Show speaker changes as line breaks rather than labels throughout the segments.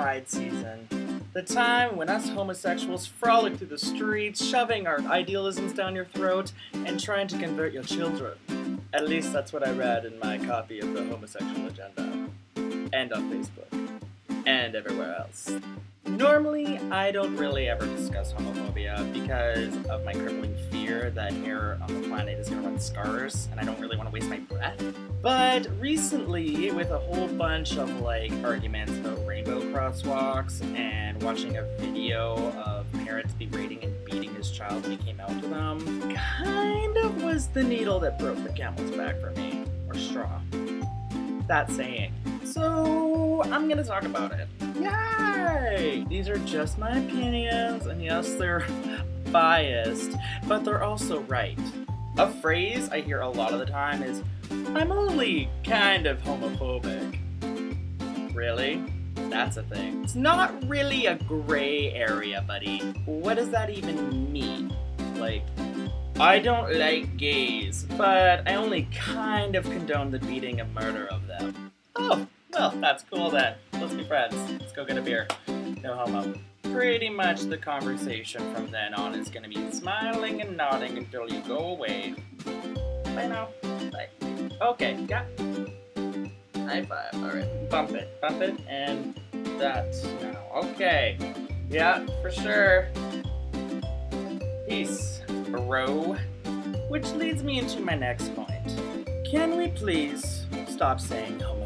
Pride season. The time when us homosexuals frolic through the streets, shoving our idealisms down your throat, and trying to convert your children. At least that's what I read in my copy of the Homosexual Agenda. And on Facebook. And everywhere else. Normally, I don't really ever discuss homophobia because of my crippling fear that air on the planet is going to run scars, and I don't really want to waste my breath. But recently, with a whole bunch of arguments about rainbow crosswalks and watching a video of parents berating and beating his child when he came out to them, kind of was the needle that broke the camel's back for me, or straw. That saying. So, I'm gonna talk about it. Yay! These are just my opinions, and yes, they're biased, but they're also right. A phrase I hear a lot of the time is, I'm only kind of homophobic. Really? That's a thing. It's not really a gray area, buddy. What does that even mean? I don't like gays, but I only kind of condone the beating and murder of them. Oh, well, that's cool then. Let's be friends. Let's go get a beer. No homo. Pretty much the conversation from then on is gonna be smiling and nodding until you go away. Bye now. Bye. Okay, yeah. High five. Alright, bump it, and that's now. Okay. Yeah, for sure. Peace, bro. Which leads me into my next point. Can we please stop saying homophobic?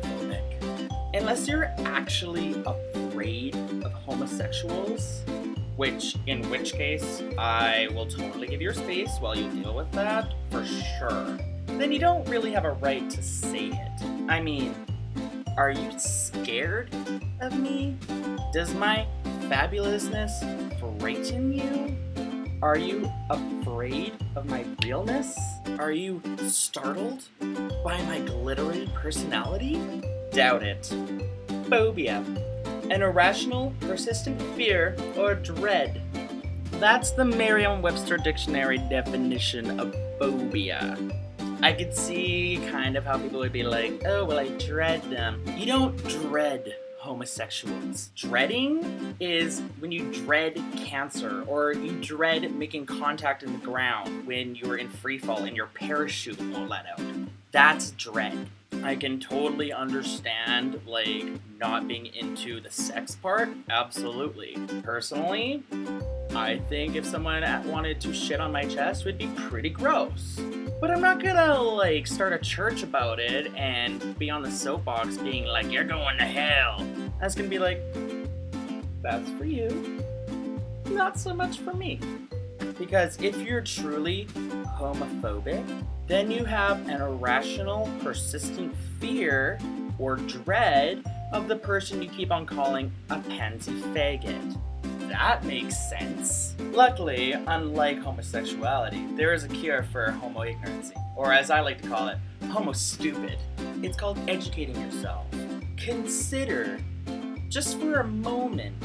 Unless you're actually afraid of homosexuals, in which case I will totally give you space while you deal with that, for sure. Then you don't really have a right to say it. I mean, are you scared of me? Does my fabulousness frighten you? Are you afraid of my realness? Are you startled by my glittering personality? Doubt it. Phobia. An irrational, persistent fear or dread. That's the Merriam-Webster dictionary definition of phobia. I could see kind of how people would be like, oh, well, I dread them. You don't dread homosexuals. Dreading is when you dread cancer, or you dread making contact in the ground when you're in free fall and your parachute won't let out. That's dread. I can totally understand, not being into the sex part. Absolutely. Personally, I think if someone wanted to shit on my chest, it would be pretty gross. But I'm not gonna, start a church about it and be on the soapbox being like, you're going to hell. That's gonna be like, that's for you. Not so much for me. Because if you're truly homophobic, then you have an irrational, persistent fear or dread of the person you keep on calling a pansy faggot. That makes sense. Luckily, unlike homosexuality, there is a cure for homo-ignorancy, or as I like to call it, homo-stupid. It's called educating yourself. Consider, just for a moment,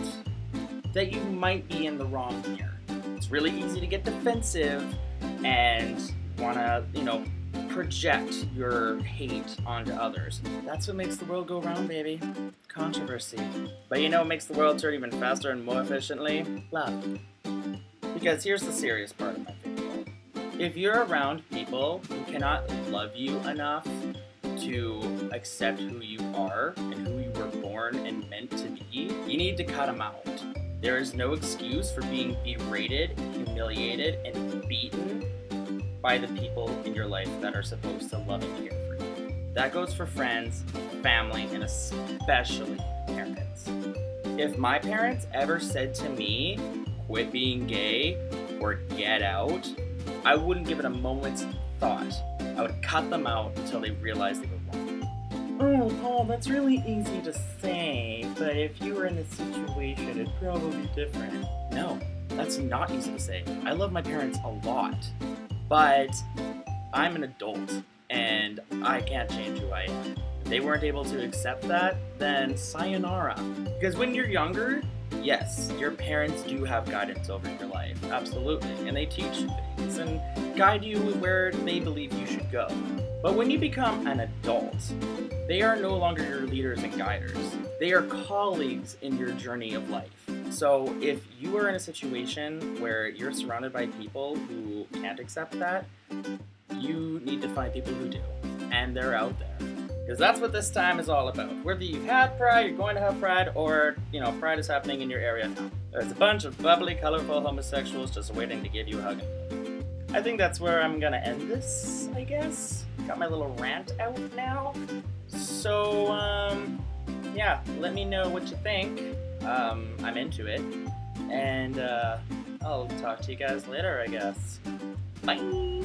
that you might be in the wrong here. It's really easy to get defensive and wanna, project your hate onto others. That's what makes the world go round, baby. Controversy. But you know what makes the world turn even faster and more efficiently? Love. Because here's the serious part of my video. If you're around people who cannot love you enough to accept who you are and who you were born and meant to be, you need to cut them out. There is no excuse for being berated, humiliated, and beaten by the people in your life that are supposed to love and care for you. That goes for friends, family, and especially parents. If my parents ever said to me, quit being gay or get out, I wouldn't give it a moment's thought. I would cut them out until they realized they were wrong. Oh, Paul, that's really easy to say, but if you were in this situation, it'd probably be different. No, that's not easy to say. I love my parents a lot. But I'm an adult, and I can't change who I am. If they weren't able to accept that, then sayonara. Because when you're younger, yes, your parents do have guidance over your life, absolutely, and they teach you things and guide you where they believe you should go. But when you become an adult, they are no longer your leaders and guiders. They are colleagues in your journey of life. So if you are in a situation where you're surrounded by people who can't accept that, you need to find people who do. And they're out there. Because that's what this time is all about. Whether you've had pride, you're going to have pride, or, pride is happening in your area now. There's a bunch of bubbly, colorful homosexuals just waiting to give you a hug. I think that's where I'm gonna end this, I guess. Got my little rant out now. So, yeah, let me know what you think. I'm into it. And, I'll talk to you guys later, I guess. Bye!